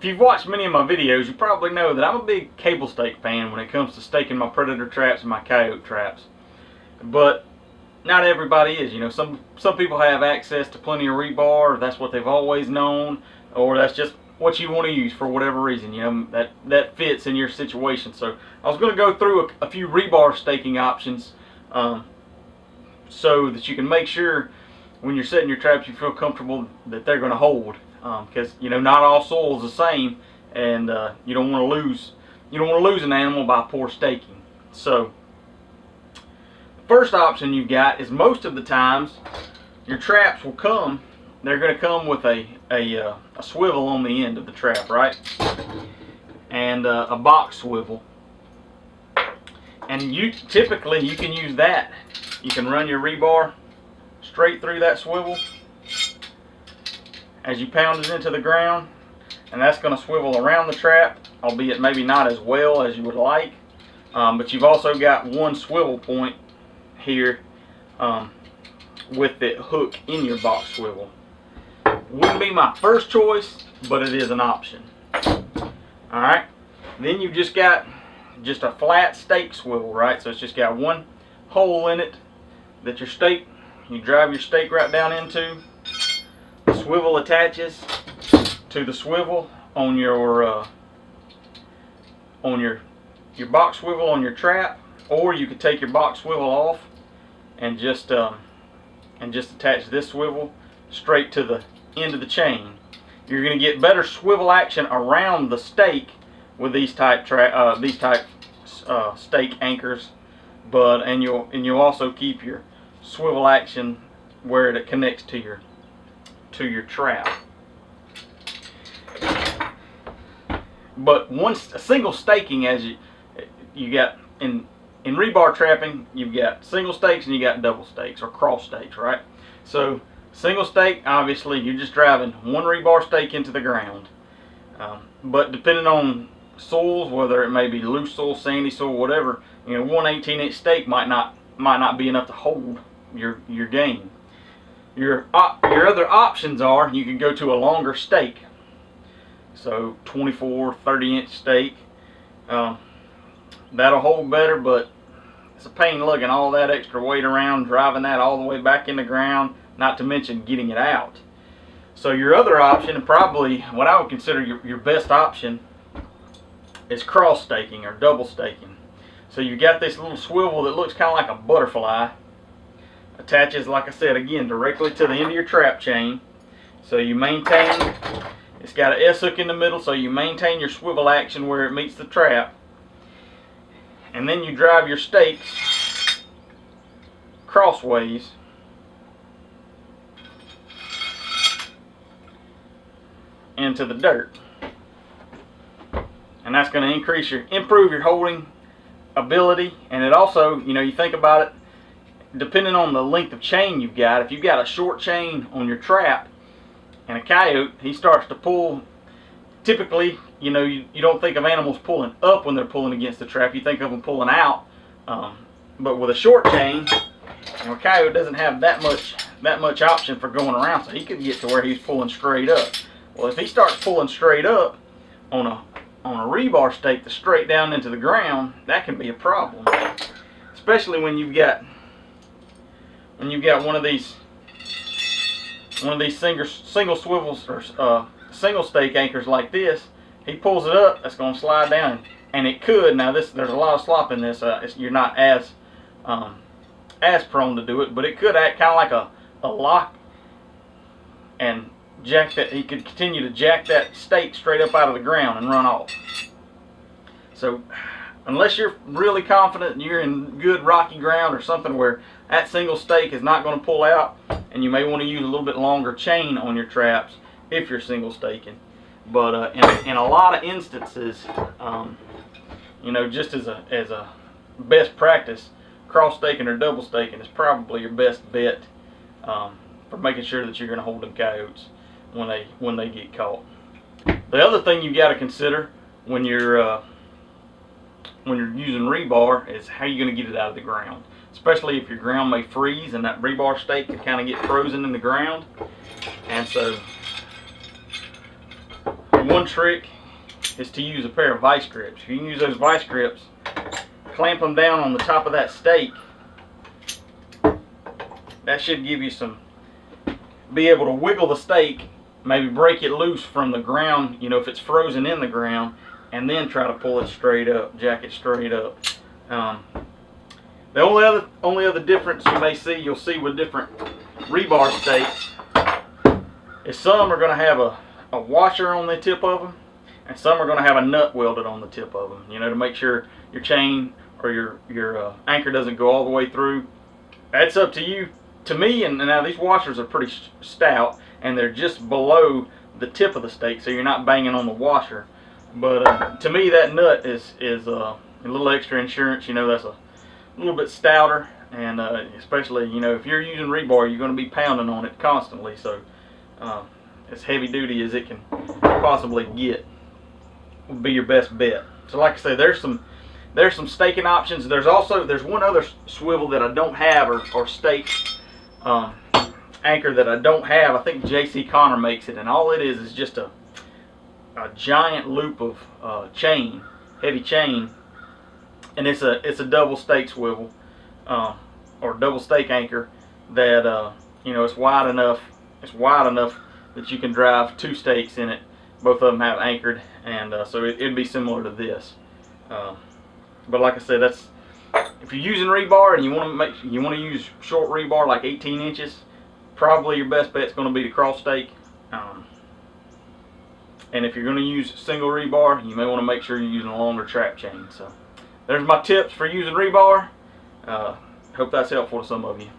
If you've watched many of my videos, you probably know that I'm a big cable stake fan when it comes to staking my predator traps and my coyote traps. But not everybody is. You know, some people have access to plenty of rebar, that's what they've always known, or that's just what you want to use for whatever reason. You know, that fits in your situation. So I was going to go through a few rebar staking options so that you can make sure when you're setting your traps you feel comfortable that they're going to hold, because you know, not all soil is the same, and you don't want to lose an animal by poor staking. So the first option you've got is, most of the times your traps will come, they're going to come with a swivel on the end of the trap, right? And a box swivel. And typically you can use that. You can run your rebar straight through that swivel as you pound it into the ground, and that's going to swivel around the trap, albeit maybe not as well as you would like. But you've also got one swivel point here with the hook in your box swivel. Wouldn't be my first choice, but it is an option. Alright, then you've just got a flat stake swivel, right? So it's just got one hole in it that you drive your stake right down into. The swivel attaches to the swivel on your box swivel on your trap, or you could take your box swivel off and just attach this swivel straight to the end of the chain. You're going to get better swivel action around the stake with these type stake anchors, and you'll also keep your swivel action where it connects to your trap. But a single staking, as you got in rebar trapping, you've got single stakes and you got double stakes or cross stakes, right? So single stake, obviously you're just driving one rebar stake into the ground. But depending on soils, whether it may be loose soil, sandy soil, whatever, you know, one 18-inch stake might not be enough to hold your game. Your other options are, you can go to a longer stake. So 24, 30-inch stake. That'll hold better, but it's a pain lugging all that extra weight around, driving that all the way back in the ground, not to mention getting it out. So your other option, and probably what I would consider your best option, is cross staking or double staking. So you've got this little swivel that looks kind of like a butterfly. Attaches, like I said, again, directly to the end of your trap chain. So you maintain, it's got an S-hook in the middle, so you maintain your swivel action where it meets the trap. And then you drive your stakes crossways into the dirt. And that's going to improve your holding ability. And it also, you know, you think about it, depending on the length of chain you've got, if you've got a short chain on your trap and a coyote, he starts to pull. Typically, you know, you don't think of animals pulling up when they're pulling against the trap, you think of them pulling out. But with a short chain, you know, a coyote doesn't have that much option for going around, so he could get to where he's pulling straight up. Well, if he starts pulling straight up on a rebar stake that's straight down into the ground, that can be a problem, especially when you've got one of these single swivels or single stake anchors like this. He pulls it up, that's going to slide down, and it could. Now there's a lot of slop in this. You're not as prone to do it, but it could act kind of like a lock and jack that. He could continue to jack that stake straight up out of the ground and run off. So unless you're really confident you're in good rocky ground or something where that single stake is not going to pull out, and you may want to use a little bit longer chain on your traps if you're single staking. But in a lot of instances, you know, just as a best practice, cross staking or double staking is probably your best bet for making sure that you're going to hold them coyotes when they get caught. The other thing you got to consider when you're using rebar is how you're going to get it out of the ground, especially if your ground may freeze and that rebar stake can kind of get frozen in the ground. And so one trick is to use a pair of vice grips. If you can use those vice grips, clamp them down on the top of that stake. That should give you some, be able to wiggle the stake, maybe break it loose from the ground, you know, if it's frozen in the ground, and then try to pull it straight up, jack it straight up. The only other difference you may see, you'll see with different rebar stakes, is some are going to have a washer on the tip of them, and some are going to have a nut welded on the tip of them, you know, to make sure your chain or your anchor doesn't go all the way through. That's up to you. To me, and now these washers are pretty stout, and they're just below the tip of the stake, so you're not banging on the washer. But to me, that nut is a little extra insurance. You know, that's a little bit stouter, and especially, you know, if you're using rebar, you're going to be pounding on it constantly. So as heavy duty as it can possibly get would be your best bet. So like I say, there's some staking options. There's one other swivel that I don't have, or stake anchor that I don't have. I think J.C. Connor makes it, and all it is just a giant loop of chain, heavy chain, and it's a double stake swivel or double stake anchor that you know, it's wide enough that you can drive two stakes in it. Both of them have anchored, and so it'd be similar to this. But like I said, that's if you're using rebar and you want to use short rebar like 18 inches, probably your best bet is going to be the cross stake. And if you're going to use single rebar, you may want to make sure you're using a longer trap chain. So there's my tips for using rebar. Hope that's helpful to some of you.